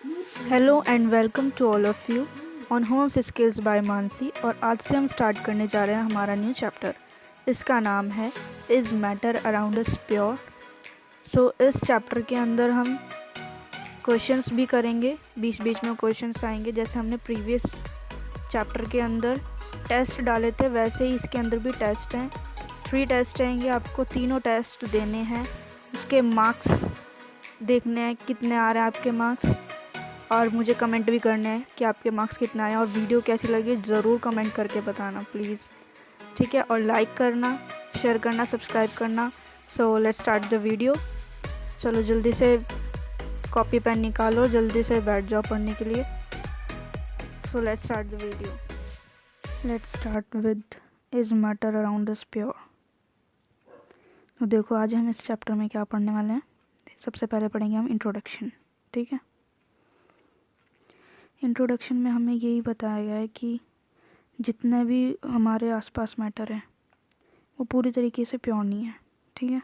Hello and welcome to all of you on homes skills by Mansi. और आज से हम स्टार्ट करने जा रहे हैं हमारा न्यू चैप्टर। इसका नाम है is matter around us pure. So इस चैप्टर के अंदर हम क्वेश्चंस भी करेंगे, बीच बीच में क्वेश्चंस आएंगे। जैसे हमने प्रीवियस चैप्टर के अंदर टेस्ट डाले थे वैसे ही इसके अंदर भी टेस्ट हैं। 3 टेस्ट आएंगे, आपको तीनों टेस्ट देने हैं। उसके मार्क्स देखने हैं कितने आ रहे हैं आपके मार्क्स, और मुझे कमेंट भी करने हैं कि आपके मार्क्स कितना आए। और वीडियो कैसी लगी ज़रूर कमेंट करके बताना प्लीज़, ठीक है। और लाइक करना, शेयर करना, सब्सक्राइब करना। So let's start the video. चलो जल्दी से कॉपी पेन निकालो, जल्दी से बैठ जाओ पढ़ने के लिए। So let's start the video. Let's start with is matter around us pure. तो देखो आज हम इस चैप्टर में क्या पढ़ने वाले हैं। सबसे पहले पढ़ेंगे हम इंट्रोडक्शन, ठीक है। इंट्रोडक्शन में हमें यही बताया गया है कि जितने भी हमारे आसपास मैटर है वो पूरी तरीके से प्योर नहीं है, ठीक है।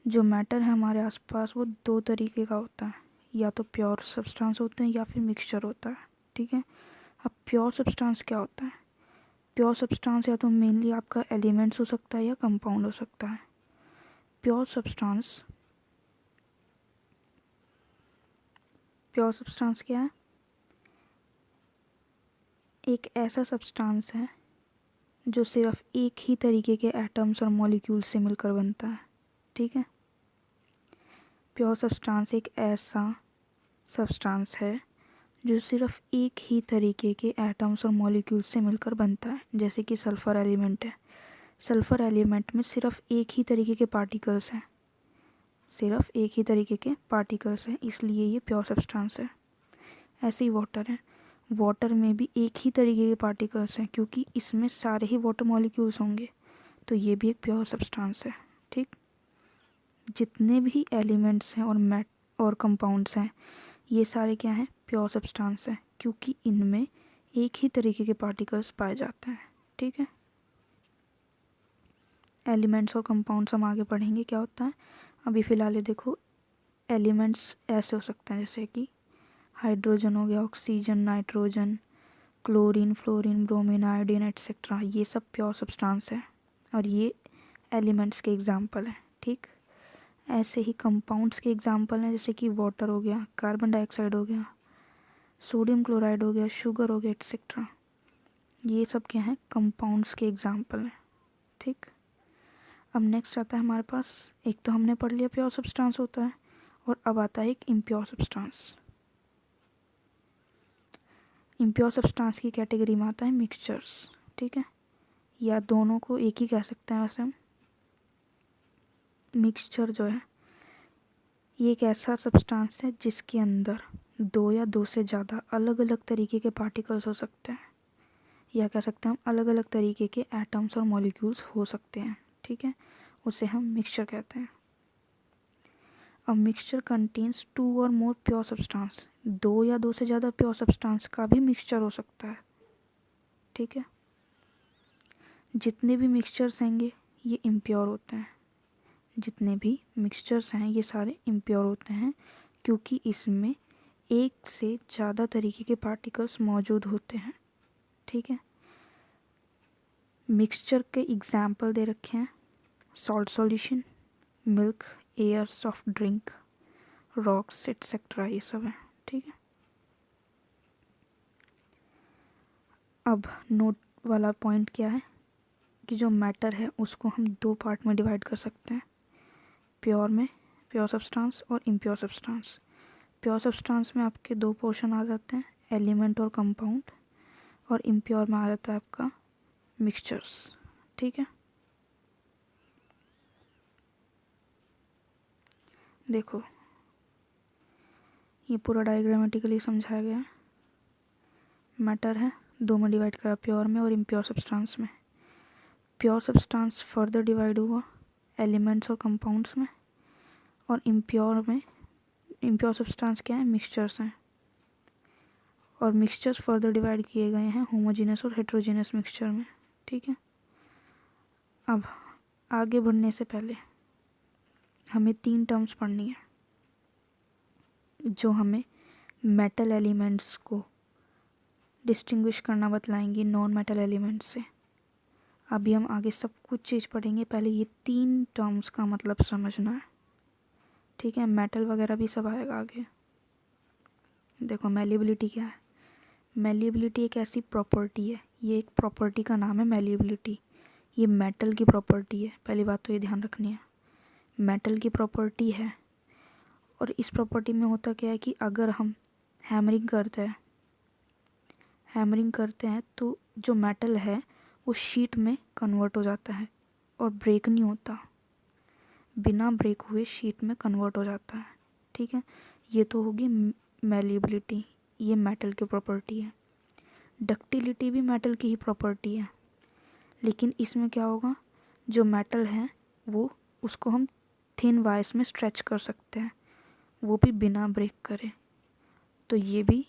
जो मैटर है हमारे आसपास वो 2 तरीके का होता है, या तो प्योर सब्सटेंस होते हैं या फिर मिक्सचर होता है, ठीक है। अब प्योर सब्सटेंस क्या होता है? प्योर सब्सटेंस या तो मेनली आपका एलिमेंट्स हो सकता है या कंपाउंड हो सकता है। प्योर सब्सटेंस क्या है? एक ऐसा सब्सटेंस है जो सिर्फ एक ही तरीके के एटम्स और मॉलिक्यूल्स से मिलकर बनता है, ठीक है। प्योर सब्सटेंस एक ऐसा सब्सटेंस है जो सिर्फ एक ही तरीके के एटम्स और मॉलिक्यूल्स से मिलकर बनता है। जैसे कि सल्फ़र एलिमेंट है। सल्फ़र एलिमेंट में सिर्फ एक ही तरीके के पार्टिकल्स हैं, सिर्फ एक ही तरीके के पार्टिकल्स हैं, इसलिए ये प्योर सब्सटेंस है। ऐसे ही वाटर है। वाटर में भी एक ही तरीके के पार्टिकल्स हैं क्योंकि इसमें सारे ही वाटर मॉलिक्यूल्स होंगे, तो ये भी एक प्योर सब्सटेंस है, ठीक। जितने भी एलिमेंट्स हैं और कंपाउंड्स हैं ये सारे क्या हैं? प्योर सब्सटेंस है क्योंकि इनमें एक ही तरीके के पार्टिकल्स पाए जाते हैं, ठीक है। एलिमेंट्स और कंपाउंड्स हम आगे पढ़ेंगे क्या होता है। अभी फ़िलहाल ये देखो, एलिमेंट्स ऐसे हो सकते हैं जैसे कि हाइड्रोजन हो गया, oxygen, nitrogen, chlorine, fluorine, bromine, iodine etcetera. ये सब प्योर सब्सटेंस है और ये एलिमेंट्स के एग्जाम्पल हैं, ठीक। ऐसे ही कंपाउंड्स के एग्जाम्पल हैं जैसे कि वाटर हो गया, कार्बन डाइऑक्साइड हो गया, सोडियम क्लोराइड हो गया, शुगर हो गया एट्सेट्रा। ये सब क्या है? कंपाउंड्स के एग्जाम्पल हैं, ठीक। अब नेक्स्ट आता है हमारे पास, एक तो हमने पढ़ लिया प्योर सब्सटेंस होता है, और अब आता है एक इम्प्योर सब्सटेंस। इम्प्योर सब्सटेंस की कैटेगरी में आता है मिक्सचर्स, ठीक है, या दोनों को एक ही कह सकते हैं वैसे हम। मिक्सचर जो है ये एक ऐसा सब्सटेंस है जिसके अंदर 2 या 2 से ज़्यादा अलग अलग तरीके के पार्टिकल्स हो सकते हैं, या कह सकते हैं हम अलग अलग तरीके के एटम्स और मॉलिक्यूल्स हो सकते हैं, ठीक है। उसे हम मिक्सचर कहते हैं। अब मिक्सचर कंटेन्स 2 और मोर प्योर सब्सटेंस। 2 या 2 से ज़्यादा प्योर सब्सटेंस का भी मिक्सचर हो सकता है, ठीक है। जितने भी मिक्सचर्स होंगे ये इम्प्योर होते हैं। जितने भी मिक्सचर्स हैं ये सारे इम्प्योर होते हैं क्योंकि इसमें एक से ज़्यादा तरीके के पार्टिकल्स मौजूद होते हैं, ठीक है। मिक्सचर के एग्जाम्पल दे रखे हैं, salt solution, milk, air, soft drink, rocks etcetera, ये सब हैं, ठीक है। अब नोट वाला पॉइंट क्या है कि जो मैटर है उसको हम 2 पार्ट में डिवाइड कर सकते हैं, प्योर में, प्योर सब्सटेंस, और इम्प्योर सब्सटेंस। प्योर सब्सटेंस में आपके 2 पोर्शन आ जाते हैं, एलिमेंट और कंपाउंड, और इम्प्योर में आ जाता है आपका मिक्सचर्स, ठीक है। देखो ये पूरा डायग्रामेटिकली समझाया गया है। मैटर है 2 में डिवाइड करा, प्योर में और इम्प्योर सब्सटेंस में। प्योर सब्सटेंस फर्दर डिवाइड हुआ एलिमेंट्स और कंपाउंड्स में, और इम्प्योर सब्सटेंस क्या है? मिक्सचर्स हैं। और मिक्सचर्स फर्दर डिवाइड किए गए हैं होमोजेनस और हेट्रोजेनस मिक्सचर में, ठीक है। अब आगे बढ़ने से पहले हमें 3 टर्म्स पढ़नी है जो हमें मेटल एलिमेंट्स को डिस्टिंग्विश करना बतलाएंगी नॉन मेटल एलिमेंट्स से। अभी हम आगे सब कुछ चीज़ पढ़ेंगे, पहले ये 3 टर्म्स का मतलब समझना है, ठीक है। मेटल वगैरह भी सब आएगा आगे। देखो मेलिबिलिटी क्या है। मेलिबिलिटी एक ऐसी प्रॉपर्टी है, ये एक प्रॉपर्टी का नाम है मेलिबिलिटी। ये मेटल की प्रॉपर्टी है, पहली बात तो ये ध्यान रखनी है, मेटल की प्रॉपर्टी है। और इस प्रॉपर्टी में होता क्या है कि अगर हम हैमरिंग करते हैं तो जो मेटल है वो शीट में कन्वर्ट हो जाता है और ब्रेक नहीं होता, बिना ब्रेक हुए शीट में कन्वर्ट हो जाता है, ठीक है। ये तो होगी मेलिबिलिटी, ये मेटल की प्रॉपर्टी है। डक्टिलिटी भी मेटल की ही प्रॉपर्टी है, लेकिन इसमें क्या होगा, जो मेटल है वो उसको हम थिन वायर्स में स्ट्रेच कर सकते हैं, वो भी बिना ब्रेक करे। तो ये भी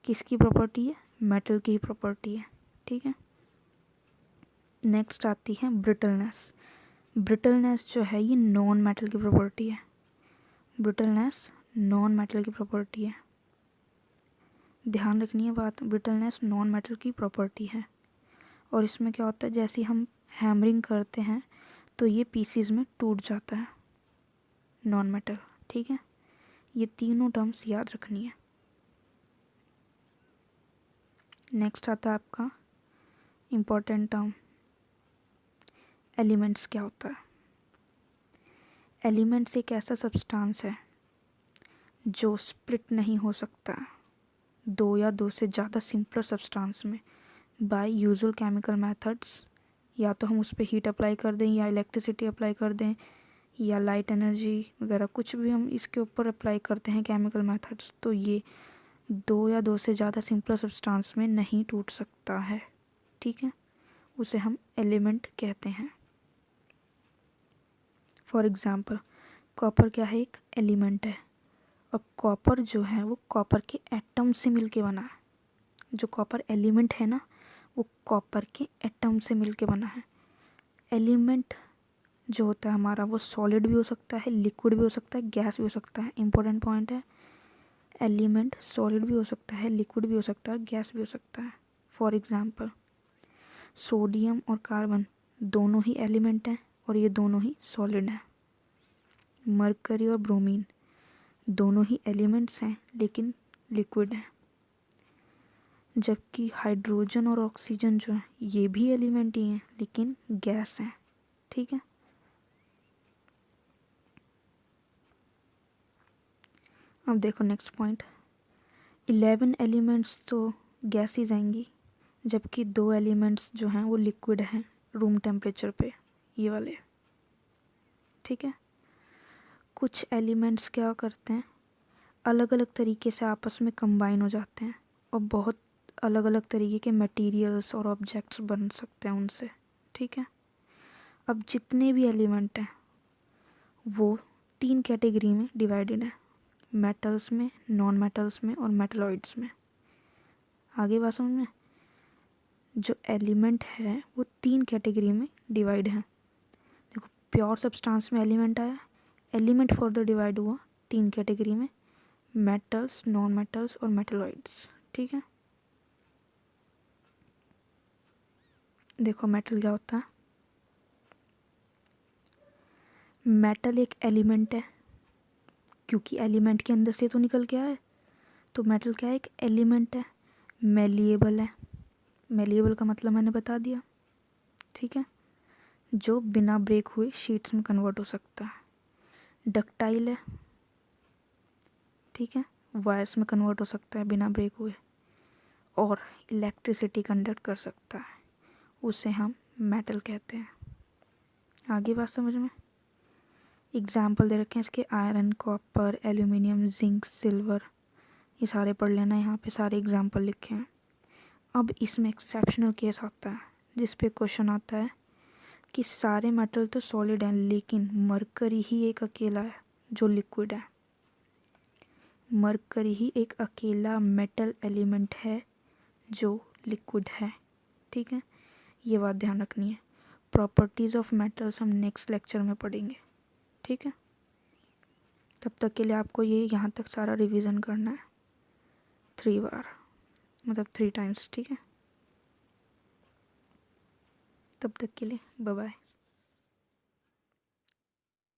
किसकी प्रॉपर्टी है, मेटल की ही प्रॉपर्टी है, ठीक है। नेक्स्ट आती है ब्रिटलनेस। ब्रिटलनेस जो है ये नॉन मेटल की प्रॉपर्टी है। ब्रिटलनेस नॉन मेटल की प्रॉपर्टी है, ध्यान रखनी है बात, ब्रिटलनेस नॉन मेटल की प्रॉपर्टी है। और इसमें क्या होता है, जैसे हम हैमरिंग करते हैं तो ये पीसीज में टूट जाता है, नॉन मेटल, ठीक है। ये तीनों टर्म्स याद रखनी है। नेक्स्ट आता है आपका इम्पोर्टेंट टर्म, एलिमेंट्स क्या होता है। एलिमेंट्स एक ऐसा सब्सटेंस है जो स्प्लिट नहीं हो सकता दो या दो से ज़्यादा सिंपलर सब्सटेंस में बाय यूजुअल केमिकल मेथड्स। या तो हम उस पर हीट अप्लाई कर दें या इलेक्ट्रिसिटी अप्लाई कर दें या लाइट एनर्जी वगैरह, कुछ भी हम इसके ऊपर अप्लाई करते हैं केमिकल मेथड्स, तो ये दो या दो से ज़्यादा सिंपलर सब्सटेंस में नहीं टूट सकता है, ठीक है। उसे हम एलिमेंट कहते हैं। फॉर एग्ज़ाम्पल कॉपर क्या है, एक एलिमेंट है। और कॉपर जो है वो कॉपर के एटम से मिलके बना है। जो कॉपर एलिमेंट है ना, वो कॉपर के एटम से मिलके बना है। एलिमेंट जो होता है हमारा वो सॉलिड भी हो सकता है, लिक्विड भी हो सकता है, गैस भी हो सकता है। इंपॉर्टेंट पॉइंट है, एलिमेंट सॉलिड भी हो सकता है, लिक्विड भी हो सकता है, गैस भी हो सकता है। फॉर एग्ज़ाम्पल सोडियम और कार्बन दोनों ही एलिमेंट हैं और ये दोनों ही सॉलिड हैं। मरकरी और ब्रोमीन दोनों ही एलिमेंट्स हैं लेकिन लिक्विड हैं। जबकि हाइड्रोजन और ऑक्सीजन जो है ये भी एलिमेंट ही हैं लेकिन गैस हैं, ठीक है। अब देखो नेक्स्ट पॉइंट, 11 एलिमेंट्स तो गैसेस आएंगी, जबकि 2 एलिमेंट्स जो हैं वो लिक्विड हैं रूम टेम्परेचर पे, ये वाले, ठीक है। कुछ एलिमेंट्स क्या करते हैं, अलग अलग तरीके से आपस में कंबाइन हो जाते हैं और बहुत अलग अलग तरीके के मटेरियल्स और ऑब्जेक्ट्स बन सकते हैं उनसे, ठीक है। अब जितने भी एलिमेंट हैं वो 3 कैटेगरी में डिवाइडेड है, मेटल्स में, नॉन मेटल्स में और मेटलॉइड्स में। आगे बात समझ में, जो एलिमेंट है वो 3 कैटेगरी में डिवाइड है। देखो प्योर सब्सटेंस में एलिमेंट आया, एलिमेंट फर्दर डिवाइड हुआ 3 कैटेगरी में, मेटल्स, नॉन मेटल्स और मेटलॉइड्स, ठीक है। देखो मेटल क्या होता है, मेटल एक एलिमेंट है, क्योंकि एलिमेंट के अंदर से तो निकल के आया है, तो मेटल क्या है, एक एलिमेंट है, मेलिएबल है। मेलिएबल का मतलब मैंने बता दिया, ठीक है, जो बिना ब्रेक हुए शीट्स में कन्वर्ट हो सकता है। डक्टाइल है, ठीक है, वायर्स में कन्वर्ट हो सकता है बिना ब्रेक हुए, और इलेक्ट्रिसिटी कंडक्ट कर सकता है, उसे हम मेटल कहते हैं। आगे बात समझ में, एग्जाम्पल दे रखे हैं इसके, iron, copper, aluminium, zinc, silver, ये सारे पढ़ लेना, यहाँ पे सारे एग्जाम्पल लिखे हैं। अब इसमें एक्सेप्शनल केस आता है जिस पे क्वेश्चन आता है कि सारे मेटल तो सॉलिड हैं लेकिन मरकरी ही एक अकेला है जो लिक्विड है। मरकरी ही एक अकेला मेटल एलिमेंट है जो लिक्विड है, ठीक है। ये बात ध्यान रखनी है। प्रॉपर्टीज़ ऑफ मेटल्स हम नेक्स्ट लेक्चर में पढ़ेंगे, ठीक है। तब तक के लिए आपको ये यहाँ तक सारा रिवीजन करना है। 3 बार, मतलब 3 टाइम्स, ठीक है। तब तक के लिए बाय बाय।